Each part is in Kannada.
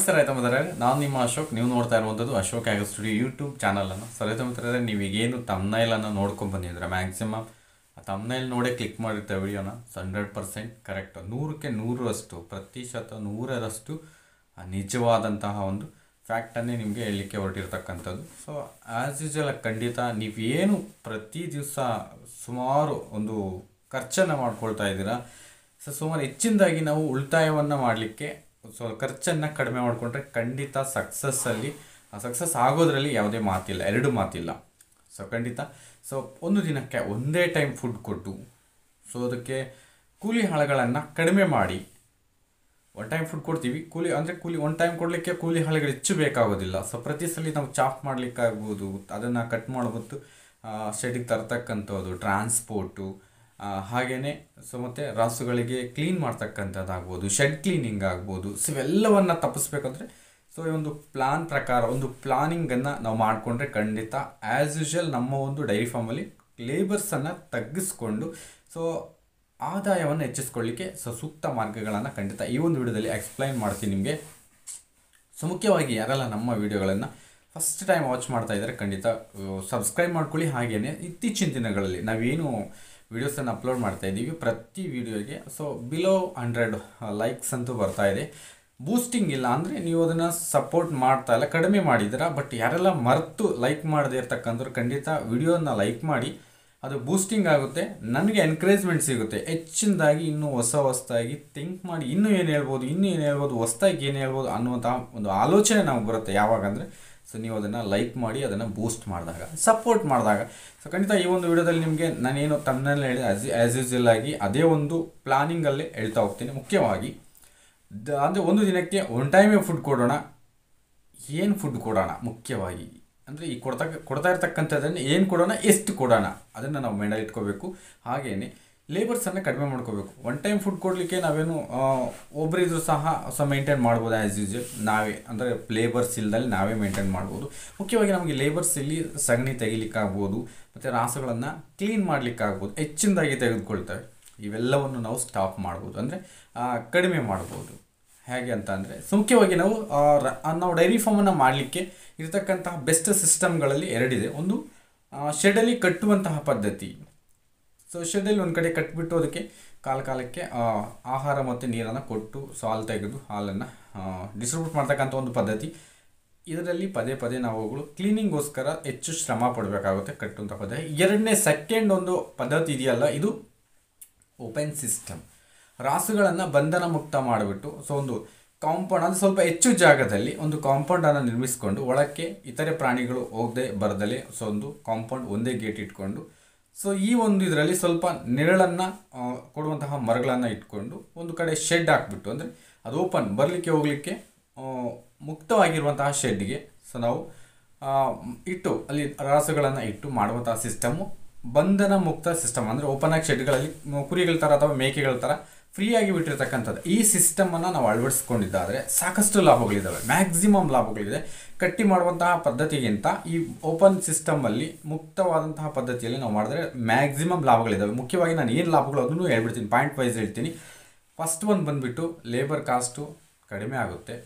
ನಮಸ್ತೆ ರೈತ ಮಿತ್ರರೇ, ನಾನು ನಿಮ್ಮ ಅಶೋಕ್. ನೀವು ನೋಡ್ತಾ ಇರುವಂಥದ್ದು ಅಶೋಕ್ ಆಗ್ರೋ ಸ್ಟುಡಿಯೋ ಯೂಟ್ಯೂಬ್ ಚಾನಲನ್ನು. ಸೊ ರೈತ ಮಿತ್ರರೇ, ನೀವೀಗೇನು ತಮ್ನೈಲನ್ನು ನೋಡ್ಕೊಂಡು ಬಂದಿದ್ರೆ ಮ್ಯಾಕ್ಸಿಮಮ್ ಆ ತಮ್ನೈಲ್ ನೋಡೇ ಕ್ಲಿಕ್ ಮಾಡಿರ್ತಾರೆ ವಿಡಿಯೋನ. 100% ಕರೆಕ್ಟ್, 100ಕ್ಕೆ 100ರಷ್ಟು ಪ್ರತಿಶತ 100ರಷ್ಟು ನಿಜವಾದಂತಹ ಒಂದು ಫ್ಯಾಕ್ಟನ್ನೇ ನಿಮಗೆ ಹೇಳಲಿಕ್ಕೆ ಹೊರಟಿರ್ತಕ್ಕಂಥದ್ದು. ಸೊ ಆ್ಯಸ್ ಯೂಶುವಲ್ ಖಂಡಿತ ನೀವೇನು ಪ್ರತಿ ದಿವಸ ಸುಮಾರು ಒಂದು ಖರ್ಚನ್ನು ಮಾಡ್ಕೊಳ್ತಾ ಇದ್ದೀರಾ. ಸೊ ಸುಮಾರು ಹೆಚ್ಚಿನದಾಗಿ ನಾವು ಉಳಿತಾಯವನ್ನು ಮಾಡಲಿಕ್ಕೆ ಖರ್ಚನ್ನು ಕಡಿಮೆ ಮಾಡಿಕೊಂಡ್ರೆ ಖಂಡಿತ ಸಕ್ಸಸ್ ಆಗೋದ್ರಲ್ಲಿ ಯಾವುದೇ ಮಾತಿಲ್ಲ, ಎರಡು ಮಾತಿಲ್ಲ. ಸೊ ಖಂಡಿತ. ಸೊ ಒಂದು ದಿನಕ್ಕೆ ಒಂದೇ ಟೈಮ್ ಫುಡ್ ಕೊಟ್ಟು, ಸೊ ಅದಕ್ಕೆ ಕೂಲಿ ಹಾಳುಗಳನ್ನು ಕಡಿಮೆ ಮಾಡಿ. ಒನ್ ಟೈಮ್ ಫುಡ್ ಕೊಡ್ತೀವಿ, ಕೂಲಿ ಒನ್ ಟೈಮ್ ಕೊಡಲಿಕ್ಕೆ ಕೂಲಿ ಹಾಳುಗಳು ಹೆಚ್ಚು ಬೇಕಾಗೋದಿಲ್ಲ. ಸೊ ಪ್ರತಿ ಸಲ ನಾವು ಚಾಪ್ ಮಾಡಲಿಕ್ಕಾಗ್ಬೋದು, ಅದನ್ನು ಕಟ್ ಮಾಡ್ಬೋದು, ಶೆಡ್ಗೆ ತರ್ತಕ್ಕಂಥದ್ದು, ಟ್ರಾನ್ಸ್ಪೋರ್ಟು, ಹಾಗೆಯೇ ಸೊ ಮತ್ತು ರಾಸುಗಳಿಗೆ ಕ್ಲೀನ್ ಮಾಡ್ತಕ್ಕಂಥದ್ದಾಗ್ಬೋದು, ಶೆಡ್ ಕ್ಲೀನಿಂಗ್ ಆಗ್ಬೋದು. ಸೊ ಇವೆಲ್ಲವನ್ನು ತಪ್ಪಿಸ್ಬೇಕಂದ್ರೆ ಸೊ ಈ ಒಂದು ಪ್ಲಾನ್ ಪ್ರಕಾರ ಒಂದು ಪ್ಲಾನಿಂಗನ್ನು ನಾವು ಮಾಡಿಕೊಂಡ್ರೆ ಖಂಡಿತ ಆ್ಯಸ್ ಯೂಶುವಲ್ ನಮ್ಮ ಒಂದು ಡೈರಿ ಫಾರ್ಮಲ್ಲಿ ಲೇಬರ್ಸನ್ನು ತಗ್ಗಿಸ್ಕೊಂಡು ಸೊ ಆದಾಯವನ್ನು ಹೆಚ್ಚಿಸ್ಕೊಳ್ಳಿಕ್ಕೆ ಸೂಕ್ತ ಮಾರ್ಗಗಳನ್ನು ಖಂಡಿತ ಈ ಒಂದು ವಿಡಿಯೋದಲ್ಲಿ ಎಕ್ಸ್ಪ್ಲೈನ್ ಮಾಡ್ತೀನಿ ನಿಮಗೆ. ಸೊ ಮುಖ್ಯವಾಗಿ ಯಾರೆಲ್ಲ ನಮ್ಮ ವಿಡಿಯೋಗಳನ್ನು ಫಸ್ಟ್ ಟೈಮ್ ವಾಚ್ ಮಾಡ್ತಾ ಇದ್ದಾರೆ ಖಂಡಿತ ಸಬ್ಸ್ಕ್ರೈಬ್ ಮಾಡ್ಕೊಳ್ಳಿ. ಹಾಗೆಯೇ ಇತ್ತೀಚಿನ ದಿನಗಳಲ್ಲಿ ನಾವೇನು ವೀಡಿಯೋಸನ್ನು ಅಪ್ಲೋಡ್ ಮಾಡ್ತಾ ಇದ್ದೀವಿ ಪ್ರತಿ ವೀಡಿಯೋಗೆ ಸೊ ಬಿಲೋ 100 ಲೈಕ್ಸ್ ಅಂತೂ ಬರ್ತಾ ಇದೆ. ಬೂಸ್ಟಿಂಗ್ ಇಲ್ಲ ಅಂದರೆ ನೀವು ಅದನ್ನು ಸಪೋರ್ಟ್ ಮಾಡ್ತಾ ಇಲ್ಲ, ಕಡಿಮೆ ಮಾಡಿದ್ದೀರಾ. ಬಟ್ ಯಾರೆಲ್ಲ ಮರೆತು ಲೈಕ್ ಮಾಡದೇ ಇರ್ತಕ್ಕಂಥವ್ರು ಖಂಡಿತ ವಿಡಿಯೋನ ಲೈಕ್ ಮಾಡಿ, ಅದು ಬೂಸ್ಟಿಂಗ್ ಆಗುತ್ತೆ, ನನಗೆ ಎನ್ಕರೇಜ್ಮೆಂಟ್ ಸಿಗುತ್ತೆ. ಹೆಚ್ಚಿನದಾಗಿ ಇನ್ನೂ ಹೊಸದಾಗಿ ಥಿಂಕ್ ಮಾಡಿ ಇನ್ನೂ ಏನು ಹೇಳ್ಬೋದು, ಹೊಸದಾಗಿ ಏನು ಹೇಳ್ಬೋದು ಅನ್ನುವಂತಹ ಒಂದು ಆಲೋಚನೆ ನಮಗೆ ಬರುತ್ತೆ. ಯಾವಾಗಂದರೆ ಸೊ ನೀವು ಅದನ್ನು ಲೈಕ್ ಮಾಡಿ, ಅದನ್ನು ಬೂಸ್ಟ್ ಮಾಡಿದಾಗ, ಸಪೋರ್ಟ್ ಮಾಡಿದಾಗ. ಸೊ ಖಂಡಿತ ಈ ಒಂದು ವಿಡಿಯೋದಲ್ಲಿ ನಿಮಗೆ ನಾನೇನು ತಮ್ಮನಲ್ಲಿ ಹೇಳಿದೆ ಆ್ಯಸ್ ಯೂಶುವಲ್ ಆಗಿ ಅದೇ ಒಂದು ಪ್ಲಾನಿಂಗಲ್ಲೇ ಹೇಳ್ತಾ ಹೋಗ್ತೀನಿ. ಮುಖ್ಯವಾಗಿ ಅಂದರೆ ಒಂದು ದಿನಕ್ಕೆ ಒನ್ ಟೈಮೇ ಫುಡ್ ಕೊಡೋಣ. ಏನು ಫುಡ್ ಕೊಡೋಣ ಮುಖ್ಯವಾಗಿ ಅಂದರೆ ಈ ಕೊಡ್ತಾ ಇರ್ತಕ್ಕಂಥದ್ದನ್ನು ಏನು ಕೊಡೋಣ, ಎಷ್ಟು ಕೊಡೋಣ, ಅದನ್ನು ನಾವು ಮೈಂಡಲ್ಲಿ ಇಟ್ಕೋಬೇಕು. ಹಾಗೆಯೇ ಲೇಬರ್ಸನ್ನು ಕಡಿಮೆ ಮಾಡ್ಕೋಬೇಕು. ಒನ್ ಟೈಮ್ ಫುಡ್ ಕೊಡಲಿಕ್ಕೆ ನಾವೇನು ಒಬ್ಬರಿದ್ರು ಸಹ ಮೇಂಟೈನ್ ಮಾಡ್ಬೋದು ಆ್ಯಸ್ ಯೂಶುವಲ್. ನಾವೇ ಅಂದರೆ ಲೇಬರ್ಸ್ ಇಲ್ದಲ್ಲಿ ನಾವೇ ಮೇಂಟೈನ್ ಮಾಡ್ಬೋದು. ಮುಖ್ಯವಾಗಿ ನಮಗೆ ಲೇಬರ್ಸ್ ಇಲ್ಲಿ ಸಗಣಿ ತೆಗಿಲಿಕ್ಕಾಗ್ಬೋದು, ಮತ್ತು ರಾಸುಗಳನ್ನು ಕ್ಲೀನ್ ಮಾಡಲಿಕ್ಕಾಗ್ಬೋದು, ಹೆಚ್ಚಿನದಾಗಿ ತೆಗೆದುಕೊಳ್ತವೆ. ಇವೆಲ್ಲವನ್ನು ನಾವು ಸ್ಟಾಪ್ ಮಾಡ್ಬೋದು, ಅಂದರೆ ಕಡಿಮೆ ಮಾಡ್ಬೋದು. ಹೇಗೆ ಅಂತ ಅಂದರೆ ಮುಖ್ಯವಾಗಿ ನಾವು ಡೈರಿ ಫಾರ್ಮನ್ನು ಮಾಡಲಿಕ್ಕೆ ಇರತಕ್ಕಂತಹ ಬೆಸ್ಟ್ ಸಿಸ್ಟಮ್ಗಳಲ್ಲಿ ಎರಡಿದೆ. ಒಂದು ಶೆಡಲ್ಲಿ ಕಟ್ಟುವಂತಹ ಪದ್ಧತಿ. ಸೊ ಶೆಡ್ಡಲ್ಲಿ ಒಂದು ಕಡೆ ಕಟ್ಟಿಬಿಟ್ಟು ಅದಕ್ಕೆ ಕಾಲಕ್ಕೆ ಆಹಾರ ಮತ್ತು ನೀರನ್ನು ಕೊಟ್ಟು ಸೊ ಹಾಲು ತೆಗೆದು ಹಾಲನ್ನು ಡಿಸ್ಟ್ರಿಬ್ಯೂಟ್ ಮಾಡ್ತಕ್ಕಂಥ ಒಂದು ಪದ್ಧತಿ. ಇದರಲ್ಲಿ ಪದೇ ನಾವುಗಳು ಕ್ಲೀನಿಂಗೋಸ್ಕರ ಹೆಚ್ಚು ಶ್ರಮ ಪಡಬೇಕಾಗುತ್ತೆ ಕಟ್ಟುವಂಥ ಪದ್ಧತಿ. ಎರಡನೇ ಸೆಕೆಂಡ್ ಒಂದು ಪದ್ಧತಿ ಇದೆಯಲ್ಲ, ಇದು ಓಪನ್ ಸಿಸ್ಟಮ್. ರಾಸುಗಳನ್ನು ಬಂಧನ ಮುಕ್ತ ಮಾಡಿಬಿಟ್ಟು ಸೊ ಒಂದು ಕಾಂಪೌಂಡ್ ಅಂದರೆ ಸ್ವಲ್ಪ ಹೆಚ್ಚು ಜಾಗದಲ್ಲಿ ಒಂದು ಕಾಂಪೌಂಡನ್ನು ನಿರ್ಮಿಸಿಕೊಂಡು ಒಳಕ್ಕೆ ಇತರೆ ಪ್ರಾಣಿಗಳು ಹೋಗದೆ ಬರದಲೆ ಸೊ ಒಂದು ಕಾಂಪೌಂಡ್ ಒಂದೇ ಗೇಟ್ ಇಟ್ಕೊಂಡು ಸೊ ಈ ಒಂದು ಇದರಲ್ಲಿ ಸ್ವಲ್ಪ ನೆರಳನ್ನು ಕೊಡುವಂತಹ ಮರಗಳನ್ನು ಇಟ್ಕೊಂಡು ಒಂದು ಕಡೆ ಶೆಡ್ ಹಾಕ್ಬಿಟ್ಟು, ಅಂದರೆ ಅದು ಓಪನ್ ಬರಲಿಕ್ಕೆ ಹೋಗಲಿಕ್ಕೆ ಮುಕ್ತವಾಗಿರುವಂತಹ ಶೆಡ್ಗೆ ಸೊ ನಾವು ಇಟ್ಟು ಅಲ್ಲಿ ರಾಸುಗಳನ್ನು ಇಟ್ಟು ಮಾಡುವಂತಹ ಸಿಸ್ಟಮು ಬಂಧನ ಮುಕ್ತ ಸಿಸ್ಟಮ್. ಅಂದರೆ ಓಪನ್ ಆಗಿ ಶೆಡ್ಗಳಲ್ಲಿ ಕುರಿಗಳ ಥರ ಅಥವಾ ಮೇಕೆಗಳ ಥರ ಫ್ರೀಯಾಗಿ ಬಿಟ್ಟಿರ್ತಕ್ಕಂಥದ್ದು. ಈ ಸಿಸ್ಟಮನ್ನು ನಾವು ಅಳವಡಿಸ್ಕೊಂಡಿದ್ದಾದರೆ ಸಾಕಷ್ಟು ಲಾಭಗಳಿದ್ದಾವೆ, ಮ್ಯಾಕ್ಸಿಮಮ್ ಲಾಭಗಳಿದೆ. ಕಟ್ಟಿ ಮಾಡುವಂತಹ ಪದ್ಧತಿಗಿಂತ ಈ ಓಪನ್ ಸಿಸ್ಟಮಲ್ಲಿ ಮುಕ್ತವಾದಂತಹ ಪದ್ಧತಿಯಲ್ಲಿ ನಾವು ಮಾಡಿದ್ರೆ ಮ್ಯಾಕ್ಸಿಮಮ್ ಲಾಭಗಳಿದ್ದಾವೆ. ಮುಖ್ಯವಾಗಿ ನಾನು ಏನು ಲಾಭಗಳು ಅದನ್ನು ಹೇಳ್ಬಿಡ್ತೀನಿ, ಪಾಯಿಂಟ್ ವೈಸ್ ಹೇಳ್ತೀನಿ. ಫಸ್ಟ್ ಒಂದು ಬಂದುಬಿಟ್ಟು ಲೇಬರ್ ಕಾಸ್ಟು ಕಡಿಮೆ ಆಗುತ್ತೆ.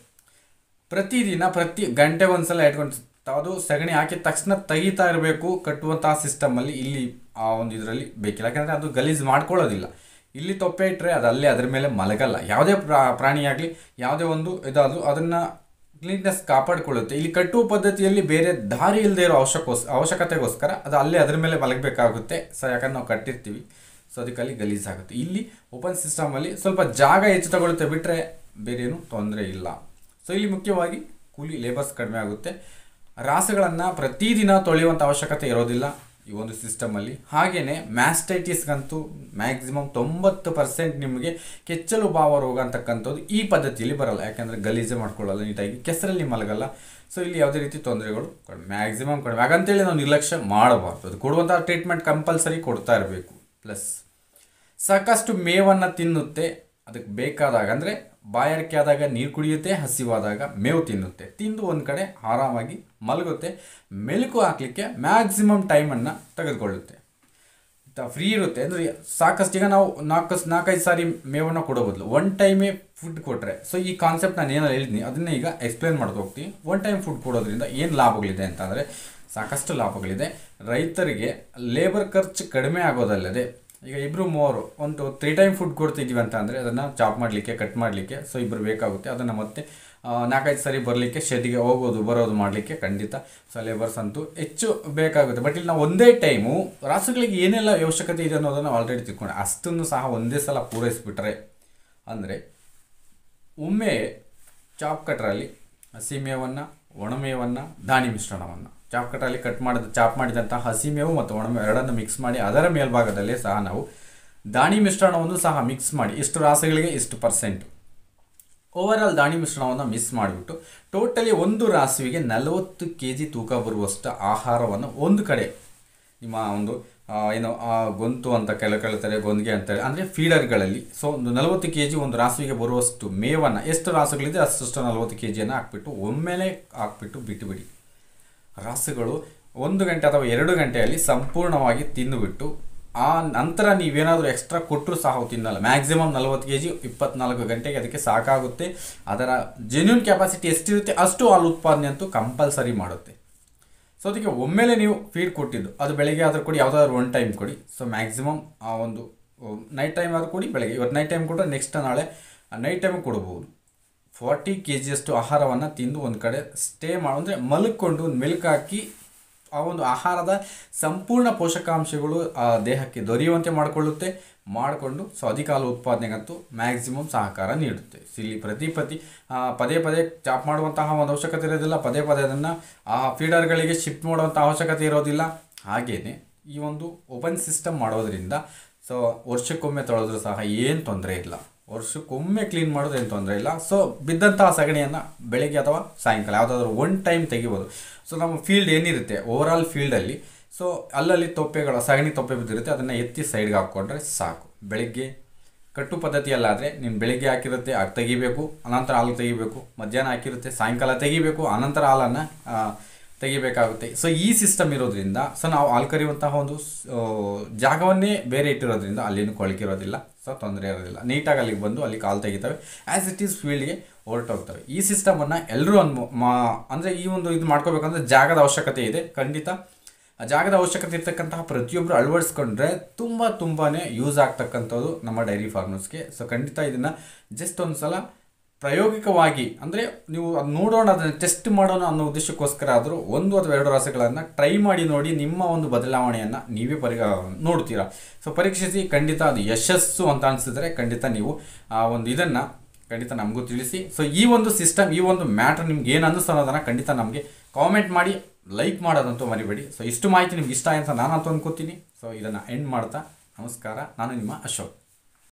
ಪ್ರತಿ ಗಂಟೆ ಒಂದು ಸಲ ಇಟ್ಕೊಂಡು ಅದು ಸಗಣಿ ಹಾಕಿದ ತಕ್ಷಣ ತೆಗಿತಾ ಇರಬೇಕು ಕಟ್ಟುವಂತಹ ಸಿಸ್ಟಮಲ್ಲಿ. ಇಲ್ಲಿ ಆ ಒಂದು ಇದರಲ್ಲಿ ಬೇಕಿಲ್ಲ, ಯಾಕಂದರೆ ಅದು ಗಲೀಜು ಮಾಡ್ಕೊಳ್ಳೋದಿಲ್ಲ. ಇಲ್ಲಿ ತೊಪ್ಪೆ ಇಟ್ಟರೆ ಅದು ಅಲ್ಲೇ ಅದರ ಮೇಲೆ ಮಲಗಲ್ಲ. ಯಾವುದೇ ಪ್ರಾಣಿಯಾಗಲಿ ಯಾವುದೇ ಒಂದು ಇದಾದರೂ ಅದನ್ನು ಕ್ಲೀನ್ನೆಸ್ ಕಾಪಾಡಿಕೊಳ್ಳುತ್ತೆ. ಇಲ್ಲಿ ಕಟ್ಟುವ ಪದ್ಧತಿಯಲ್ಲಿ ಬೇರೆ ದಾರಿ ಇಲ್ಲದೆ ಇರೋ ಅವಶ್ಯಕತೆಗೋಸ್ಕರ ಅದು ಅಲ್ಲೇ ಅದರ ಮೇಲೆ ಮಲಗಬೇಕಾಗುತ್ತೆ. ಸೊ ಯಾಕಂದ್ರೆ ನಾವು ಕಟ್ಟಿರ್ತೀವಿ, ಸೊ ಅದಕ್ಕೆ ಅಲ್ಲಿ ಗಲೀಜಾಗುತ್ತೆ. ಇಲ್ಲಿ ಓಪನ್ ಸಿಸ್ಟಮಲ್ಲಿ ಸ್ವಲ್ಪ ಜಾಗ ಹೆಚ್ಚು ತಗೊಳುತ್ತೆ, ಬಿಟ್ಟರೆ ಬೇರೇನು ತೊಂದರೆ ಇಲ್ಲ. ಸೊ ಇಲ್ಲಿ ಮುಖ್ಯವಾಗಿ ಕೂಲಿ ಲೇಬರ್ಸ್ ಕಡಿಮೆ ಆಗುತ್ತೆ. ರಾಸುಗಳನ್ನು ಪ್ರತಿದಿನ ತೊಳೆಯುವಂಥ ಅವಶ್ಯಕತೆ ಇರೋದಿಲ್ಲ ಈ ಒಂದು ಸಿಸ್ಟಮಲ್ಲಿ. ಹಾಗೆಯೇ ಮ್ಯಾಸ್ಟೈಟಿಸ್ಗಂತೂ ಮ್ಯಾಕ್ಸಿಮಮ್ 90% ನಿಮಗೆ ಕೆಚ್ಚಲು ಬಾವ ರೋಗ ಅಂತಕ್ಕಂಥದ್ದು ಈ ಪದ್ಧತಿಯಲ್ಲಿ ಬರಲ್ಲ. ಯಾಕೆಂದರೆ ಗಲೀಜೆ ಮಾಡ್ಕೊಳ್ಳಲ್ಲ, ನೀಟಾಗಿ ಕೆಸರಲ್ಲಿ ಮಲಗಲ್ಲ. ಸೊ ಇಲ್ಲಿ ಯಾವುದೇ ರೀತಿ ತೊಂದರೆಗಳು ಮ್ಯಾಕ್ಸಿಮಮ್ ಕಡಿಮೆ. ಹಾಗಂತೇಳಿ ನಾವು ನಿರ್ಲಕ್ಷ್ಯ ಮಾಡಬಾರ್ದು. ಅದು ಕೊಡುವಂಥ ಟ್ರೀಟ್ಮೆಂಟ್ ಕಂಪಲ್ಸರಿ ಕೊಡ್ತಾ ಇರಬೇಕು. ಪ್ಲಸ್ ಸಾಕಷ್ಟು ಮೇವನ್ನು ತಿನ್ನುತ್ತೆ, ಅದಕ್ಕೆ ಬೇಕಾದಾಗ ಅಂದರೆ ಬಾಯಾರಿಕೆ ಆದಾಗ ನೀರು ಕುಡಿಯುತ್ತೆ, ಹಸಿವಾದಾಗ ಮೇವು ತಿನ್ನುತ್ತೆ. ತಿಂದು ಒಂದು ಕಡೆ ಆರಾಮಾಗಿ ಮಲಗುತ್ತೆ. ಮೆಲುಕು ಹಾಕಲಿಕ್ಕೆ ಮ್ಯಾಕ್ಸಿಮಮ್ ಟೈಮನ್ನು ತೆಗೆದುಕೊಳ್ಳುತ್ತೆ. ಫ್ರೀ ಇರುತ್ತೆ ಅಂದರೆ ಸಾಕಷ್ಟು. ಈಗ ನಾವು ನಾಲ್ಕೈದು ಸಾರಿ ಮೇವನ್ನು ಕೊಡೋ ಬದಲು ಒನ್ ಟೈಮೇ ಫುಡ್ ಕೊಟ್ಟರೆ, ಸೊ ಈ ಕಾನ್ಸೆಪ್ಟ್ ನಾನು ಏನಾರು ಹೇಳಿದ್ನಿ ಅದನ್ನೇ ಈಗ ಎಕ್ಸ್ಪ್ಲೇನ್ ಮಾಡ್ತಾ ಹೋಗ್ತೀನಿ. ಒನ್ ಟೈಮ್ ಫುಡ್ ಕೊಡೋದ್ರಿಂದ ಏನು ಲಾಭಗಳಿದೆ ಅಂತಂದರೆ ಸಾಕಷ್ಟು ಲಾಭಗಳಿದೆ. ರೈತರಿಗೆ ಲೇಬರ್ ಖರ್ಚು ಕಡಿಮೆ ಆಗೋದಲ್ಲದೆ, ಈಗ ಇಬ್ಬರು ಮೂವರು ಒಂದು 3 ಟೈಮ್ ಫುಡ್ ಕೊಡ್ತಿದ್ದೀವಿ ಅಂತ ಅಂದರೆ ಅದನ್ನು ಚಾಪ್ ಮಾಡಲಿಕ್ಕೆ, ಕಟ್ ಮಾಡಲಿಕ್ಕೆ ಸೊ ಇಬ್ಬರು ಬೇಕಾಗುತ್ತೆ. ಅದನ್ನು ಮತ್ತೆ 4-5 ಸರಿ ಬರಲಿಕ್ಕೆ, ಶೆಡ್ಗೆ ಹೋಗೋದು ಬರೋದು ಮಾಡಲಿಕ್ಕೆ ಖಂಡಿತ ಸೊ ಲೇಬರ್ಸ್ ಅಂತೂ ಹೆಚ್ಚು ಬೇಕಾಗುತ್ತೆ. ಬಟ್ ಇಲ್ಲಿ ನಾವು ಒಂದೇ ಟೈಮು ರಾಸುಗಳಿಗೆ ಏನೆಲ್ಲ ಅವಶ್ಯಕತೆ ಇದೆ ಅನ್ನೋದನ್ನು ಆಲ್ರೆಡಿ ತಿಳ್ಕೊಂಡೆ. ಅಷ್ಟನ್ನು ಸಹ ಒಂದೇ ಸಲ ಪೂರೈಸಿಬಿಟ್ರೆ ಅಂದರೆ ಒಮ್ಮೆ ಚಾಪ್ ಕಟ್ರಲ್ಲಿ ಹಸಿಮೇವನ್ನು, ಒಣಮೇವನ್ನು, ದಾಣಿ ಮಿಶ್ರಣವನ್ನು ಚಾಪ್ ಕಟ್ರಲ್ಲಿ ಚಾಪ್ ಮಾಡಿದಂಥ ಹಸಿಮೇವು ಮತ್ತು ಒಣಮೇವು ಎರಡನ್ನು ಮಿಕ್ಸ್ ಮಾಡಿ ಅದರ ಮೇಲ್ಭಾಗದಲ್ಲೇ ಸಹ ನಾವು ದಾಣಿ ಮಿಶ್ರಣವನ್ನು ಸಹ ಮಿಕ್ಸ್ ಮಾಡಿ ಇಷ್ಟು ರಾಸುಗಳಿಗೆ ಇಷ್ಟು %, ಓವರಾಲ್ ದಾಣಿ ಮಿಶ್ರಣವನ್ನು ಮಿಕ್ಸ್ ಮಾಡಿಬಿಟ್ಟು ಟೋಟಲಿ ಒಂದು ರಾಸುವಿಗೆ 40 kg ತೂಕ ಬರುವಷ್ಟು ಆಹಾರವನ್ನು ಒಂದು ಕಡೆ ನಿಮ್ಮ ಒಂದು ಏನು ಗೊಂತು ಅಂತ ಕೇಳ್ತಾರೆ, ಗೊಂದಿಗೆ ಅಂತೇಳಿ ಅಂದರೆ ಫೀಡರ್ಗಳಲ್ಲಿ ಸೊ ಒಂದು 40 kg ಒಂದು ರಾಸುವಿಗೆ ಬರುವಷ್ಟು ಮೇವನ್ನು, ಎಷ್ಟು ರಾಸುಗಳಿದೆ ಅಷ್ಟು 40 kgಯನ್ನು ಹಾಕ್ಬಿಟ್ಟು ಒಮ್ಮೆಲೆ ಹಾಕ್ಬಿಟ್ಟು ಬಿಟ್ಟುಬಿಡಿ. ರಾಸುಗಳು 1 ಗಂಟೆ ಅಥವಾ 2 ಗಂಟೆಯಲ್ಲಿ ಸಂಪೂರ್ಣವಾಗಿ ತಿಂದುಬಿಟ್ಟು ಆ ನಂತರ ನೀವೇನಾದರೂ ಎಕ್ಸ್ಟ್ರಾ ಕೊಟ್ಟರು ಸಹ ತಿನ್ನಲ್ಲ. ಮ್ಯಾಕ್ಸಿಮಮ್ 40 kg 24 ಗಂಟೆಗೆ ಅದಕ್ಕೆ ಸಾಕಾಗುತ್ತೆ. ಅದರ ಜೆನ್ಯೂನ್ ಕೆಪಾಸಿಟಿ ಎಷ್ಟಿರುತ್ತೆ ಅಷ್ಟು ಹಾಲು ಉತ್ಪಾದನೆ ಅಂತೂ ಕಂಪಲ್ಸರಿ ಮಾಡುತ್ತೆ. ಸೊ ಅದಕ್ಕೆ ಒಮ್ಮೆಲೆ ನೀವು ಫೀಡ್ ಕೊಟ್ಟಿದ್ದು ಅದು ಬೆಳಗ್ಗೆ ಆದರೂ ಕೊಡಿ, ಯಾವುದಾದ್ರೂ ಒನ್ ಟೈಮ್ ಕೊಡಿ. ಸೊ ಮ್ಯಾಕ್ಸಿಮಮ್ ಆ ಒಂದು ನೈಟ್ ಟೈಮ್ ಆದರೂ ಕೊಡಿ. ಬೆಳಗ್ಗೆ ಇವತ್ತು ನೈಟ್ ಟೈಮ್ ಕೊಟ್ಟರೆ ನೆಕ್ಸ್ಟ್ ನಾಳೆ ನೈಟ್ ಟೈಮ್ ಕೊಡ್ಬೋದು. 40 kg ಅಷ್ಟು ಆಹಾರವನ್ನು ತಿಂದು ಒಂದು ಕಡೆ ಸ್ಟೇ ಅಂದರೆ ಮಲ್ಕೊಂಡು ಒಂದು ಮೆಲುಕು ಹಾಕಿ ಆ ಒಂದು ಆಹಾರದ ಸಂಪೂರ್ಣ ಪೋಷಕಾಂಶಗಳು ಆ ದೇಹಕ್ಕೆ ದೊರೆಯುವಂತೆ ಮಾಡಿಕೊಂಡು ಸೊ ಅಧಿಕ ಹಾಲು ಉತ್ಪಾದನೆಗಂತೂ ಮ್ಯಾಕ್ಸಿಮಮ್ ಸಹಕಾರ ನೀಡುತ್ತೆ. ಇಲ್ಲಿ ಪದೇ ಪದೇ ಚಾಪ್ ಮಾಡುವಂತಹ ಒಂದು ಅವಶ್ಯಕತೆ ಇರೋದಿಲ್ಲ, ಪದೇ ಅದನ್ನು ಆ ಫೀಡರ್ಗಳಿಗೆ ಶಿಫ್ಟ್ ಮಾಡುವಂಥ ಅವಶ್ಯಕತೆ ಇರೋದಿಲ್ಲ. ಹಾಗೆಯೇ ಈ ಒಂದು ಓಪನ್ ಸಿಸ್ಟಮ್ ಮಾಡೋದ್ರಿಂದ ಸೊ ವರ್ಷಕ್ಕೊಮ್ಮೆ ತೊಳೆದ್ರೂ ಸಹ ಏನು ತೊಂದರೆ ಇಲ್ಲ, ವರ್ಷಕ್ಕೊಮ್ಮೆ ಕ್ಲೀನ್ ಮಾಡೋದು ಏನು ತೊಂದರೆ ಇಲ್ಲ. ಸೊ ಬಿದ್ದಂತಹ ಸಗಣಿಯನ್ನು ಬೆಳಗ್ಗೆ ಅಥವಾ ಸಾಯಂಕಾಲ ಯಾವುದಾದ್ರೂ ಒನ್ ಟೈಮ್ ತೆಗಿಬೋದು. ಸೊ ನಮ್ಮ ಫೀಲ್ಡ್ ಏನಿರುತ್ತೆ ಓವರಾಲ್ ಫೀಲ್ಡಲ್ಲಿ ಸೊ ಅಲ್ಲಲ್ಲಿ ಸಗಣಿ ತೊಪ್ಪೆ ಬಿದ್ದಿರುತ್ತೆ, ಅದನ್ನು ಎತ್ತಿ ಸೈಡ್ಗೆ ಹಾಕ್ಕೊಂಡ್ರೆ ಸಾಕು. ಬೆಳಗ್ಗೆ ಕಟ್ಟು ಪದ್ಧತಿಯಲ್ಲಾದರೆ ನೀನು ಬೆಳಗ್ಗೆ ಹಾಕಿರುತ್ತೆ ಆಗ ತೆಗಿಬೇಕು, ಅನಂತರ ಹಾಲು ತೆಗಿಬೇಕು, ಮಧ್ಯಾಹ್ನ ಹಾಕಿರುತ್ತೆ ಸಾಯಂಕಾಲ ತೆಗಿಬೇಕು, ಅನಂತರ ಹಾಲನ್ನು ತೆಗಿಬೇಕಾಗುತ್ತೆ. ಸೊ ಈ ಸಿಸ್ಟಮ್ ಇರೋದ್ರಿಂದ ಸೊ ನಾವು ಹಾಲು ಕರೆಯುವಂತಹ ಒಂದು ಜಾಗವನ್ನೇ ಬೇರೆ ಇಟ್ಟಿರೋದ್ರಿಂದ ಅಲ್ಲೇನು ಕೊಳಕಿರೋದಿಲ್ಲ, ಸೊ ತೊಂದರೆ ಇರೋದಿಲ್ಲ. ನೀಟಾಗಿ ಅಲ್ಲಿಗೆ ಬಂದು ಅಲ್ಲಿ ಕಾಲು ತೆಗಿತವೆ, ಆ್ಯಸ್ ಇಟ್ ಈಸ್ ಫೀಲ್ಡ್ಗೆ ಹೊರಟೋಗ್ತವೆ. ಈ ಸಿಸ್ಟಮನ್ನು ಎಲ್ಲರೂ ಅಂದರೆ ಈ ಒಂದು ಇದು ಮಾಡ್ಕೋಬೇಕಂದ್ರೆ ಜಾಗದ ಅವಶ್ಯಕತೆ ಇದೆ. ಖಂಡಿತ ಆ ಜಾಗದ ಅವಶ್ಯಕತೆ ಇರ್ತಕ್ಕಂತಹ ಪ್ರತಿಯೊಬ್ಬರು ಅಳವಡಿಸ್ಕೊಂಡ್ರೆ ತುಂಬಾ ಯೂಸ್ ಆಗ್ತಕ್ಕಂಥದ್ದು ನಮ್ಮ ಡೈರಿ ಫಾರ್ಮರ್ಸ್ಗೆ. ಸೊ ಖಂಡಿತ ಇದನ್ನು ಜಸ್ಟ್ ಒಂದು ಸಲ ಪ್ರಾಯೋಗಿಕವಾಗಿ ಅಂದರೆ ನೀವು ಅದು ನೋಡೋಣ, ಅದನ್ನು ಟೆಸ್ಟ್ ಮಾಡೋಣ ಅನ್ನೋ ಉದ್ದೇಶಕ್ಕೋಸ್ಕರ ಆದರೂ 1 ಅಥವಾ 2 ರಾಸುಗಳನ್ನು ಟ್ರೈ ನೋಡಿ ನಿಮ್ಮ ಒಂದು ಬದಲಾವಣೆಯನ್ನು ನೀವೇ ನೋಡ್ತೀರಾ. ಸೊ ಪರೀಕ್ಷಿಸಿ ಖಂಡಿತ ಅದು ಯಶಸ್ಸು ಅಂತ ಅನಿಸಿದ್ರೆ ಖಂಡಿತ ನೀವು ಆ ಒಂದು ಇದನ್ನು ಖಂಡಿತ ನಮಗೂ ತಿಳಿಸಿ. ಸೊ ಈ ಒಂದು ಸಿಸ್ಟಮ್, ಈ ಒಂದು ಮ್ಯಾಟ್ರ್ ನಿಮ್ಗೆ ಏನು ಅನ್ನಿಸ್ತು ಅನ್ನೋದನ್ನು ಖಂಡಿತ ನಮಗೆ ಕಾಮೆಂಟ್ ಮಾಡಿ, ಲೈಕ್ ಮಾಡೋದಂತೂ ಮರಿಬೇಡಿ. ಸೊ ಇಷ್ಟು ಮಾಹಿತಿ ನಿಮ್ಗೆ ಇಷ್ಟ ಅಂತ ನಾನು ಅಂತೂ ಅಂದ್ಕೋತೀನಿ. ಸೊ ಇದನ್ನು ಎಂಡ್ ಮಾಡ್ತಾ ನಮಸ್ಕಾರ. ನಾನು ನಿಮ್ಮ ಅಶೋಕ್.